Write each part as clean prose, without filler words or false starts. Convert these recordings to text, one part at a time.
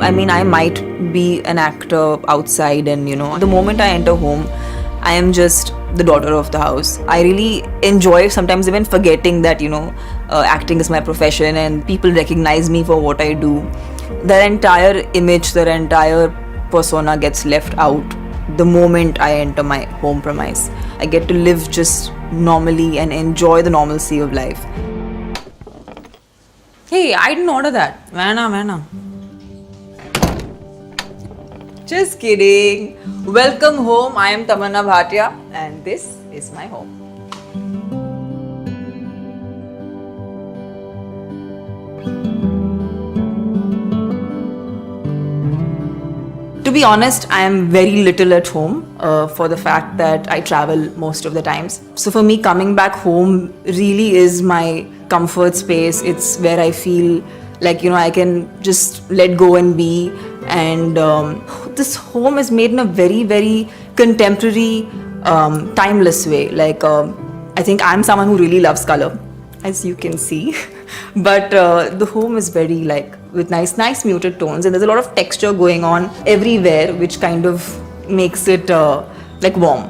I mean, I might be an actor outside, and the moment I enter home, I am just the daughter of the house. I really enjoy sometimes even forgetting that, acting is my profession and people recognize me for what I do. Their entire image, their entire persona gets left out the moment I enter my home premise. I get to live just normally and enjoy the normalcy of life. Hey, I didn't order that. Vana. Just kidding. Welcome home. I am Tamanna Bhatia and this is my home. To be honest, I am very little at home for the fact that I travel most of the times. So for me, coming back home really is my comfort space. It's where I feel like, I can just let go and be. And this home is made in a very, very contemporary, timeless way. Like, I think I'm someone who really loves color, as you can see. But the home is very with nice muted tones, and there's a lot of texture going on everywhere, which kind of makes it warm.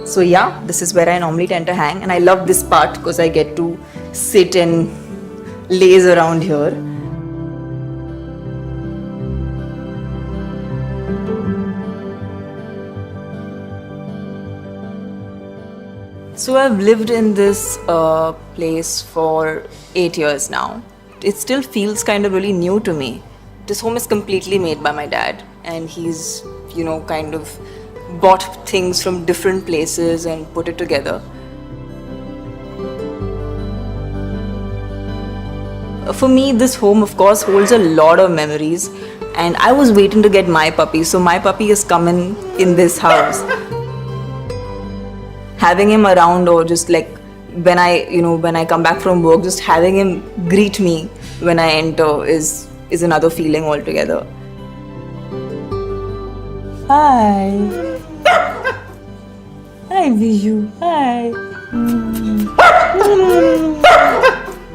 So yeah, this is where I normally tend to hang, and I love this part because I get to sit and laze around here. So I've lived in this place for 8 years now. It still feels kind of really new to me. This home is completely made by my dad, and he's, kind of bought things from different places and put it together. For me, this home, of course, holds a lot of memories, and I was waiting to get my puppy. So my puppy is coming in this house. Having him around, or just when I come back from work, just having him greet me when I enter is another feeling altogether. Hi. Hi, Viju. Hi.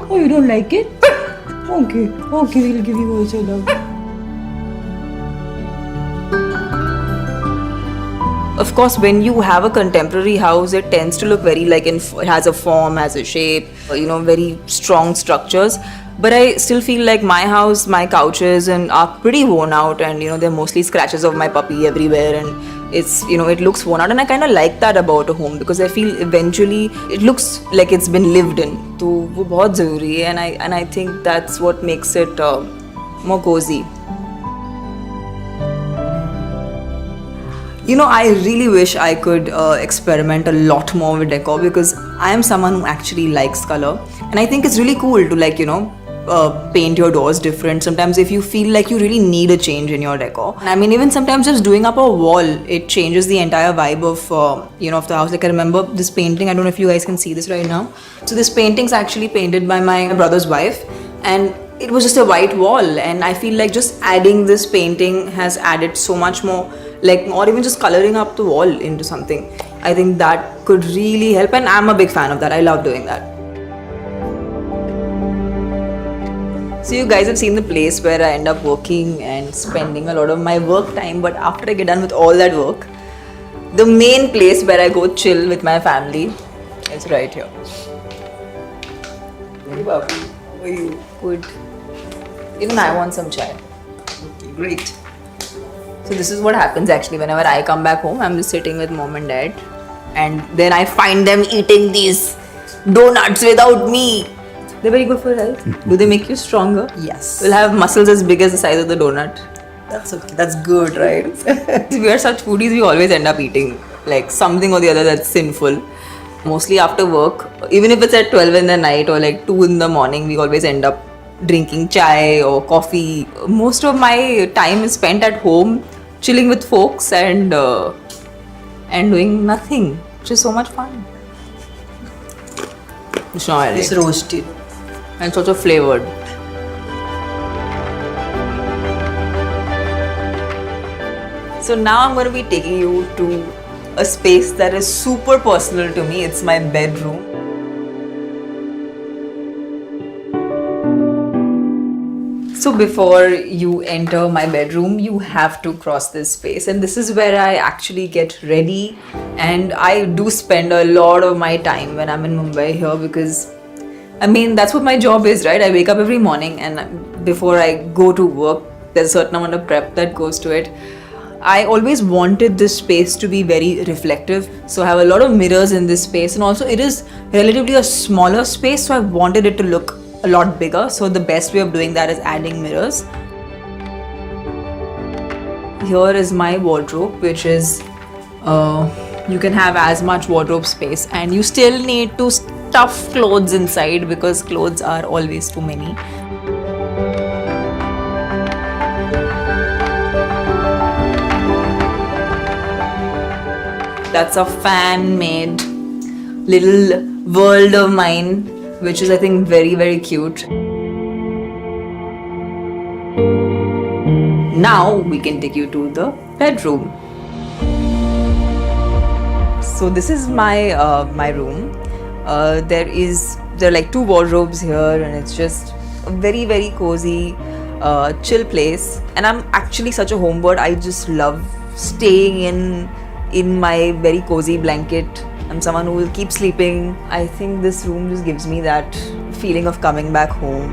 Oh, you don't like it? Okay, we'll give you also love. Of course, when you have a contemporary house, it tends to look very it has a form, has a shape, very strong structures. But I still feel like my house, my couches are pretty worn out, and they're mostly scratches of my puppy everywhere, and it's it looks worn out, and I kind of like that about a home because I feel eventually it looks like it's been lived in. So वो बहुत ज़रूरी है, and I think that's what makes it more cozy. I really wish I could experiment a lot more with decor, because I am someone who actually likes color, and I think it's really cool to paint your doors different. Sometimes if you feel like you really need a change in your decor, I mean, even sometimes just doing up a wall, it changes the entire vibe of of the house. I remember this painting, I don't know if you guys can see this right now. So this painting's actually painted by my brother's wife, and it was just a white wall, and I feel like just adding this painting has added so much more, or even just coloring up the wall into something. I think that could really help, and I'm a big fan of that. I love doing that. So you guys have seen the place where I end up working and spending a lot of my work time, but after I get done with all that work, the main place where I go chill with my family is right here. Hey Babu, are you good? Even I want some chai. Great. So this is what happens actually whenever I come back home. I'm just sitting with mom and dad, and then I find them eating these donuts without me. They're very good for health. Do they make you stronger? Yes. We'll have muscles as big as the size of the donut. That's okay. That's good, right? We are such foodies, we always end up eating something or the other that's sinful. Mostly after work, even if it's at 12 in the night or 2 in the morning, we always end up drinking chai or coffee. Most of my time is spent at home, chilling with folks and doing nothing, which is so much fun. It's not It's roasted. And it's also flavored. So now I'm going to be taking you to a space that is super personal to me. It's my bedroom. So before you enter my bedroom, you have to cross this space, and this is where I actually get ready. And I do spend a lot of my time when I'm in Mumbai here because I mean that's what my job is, right? I wake up every morning, and before I go to work, there's a certain amount of prep that goes to it. I always wanted this space to be very reflective, so I have a lot of mirrors in this space, and also it is relatively a smaller space, so I wanted it to look a lot bigger. So the best way of doing that is adding mirrors. Here is my wardrobe, which is you can have as much wardrobe space, and you still need to stuff clothes inside because clothes are always too many. That's a fan-made little world of mine, which is I think very, very cute. Now we can take you to the bedroom. So this is my room. There are like two wardrobes here, and it's just a very, very cozy, chill place. And I'm actually such a homebird. I just love staying in my very cozy blanket. I'm someone who will keep sleeping. I think this room just gives me that feeling of coming back home.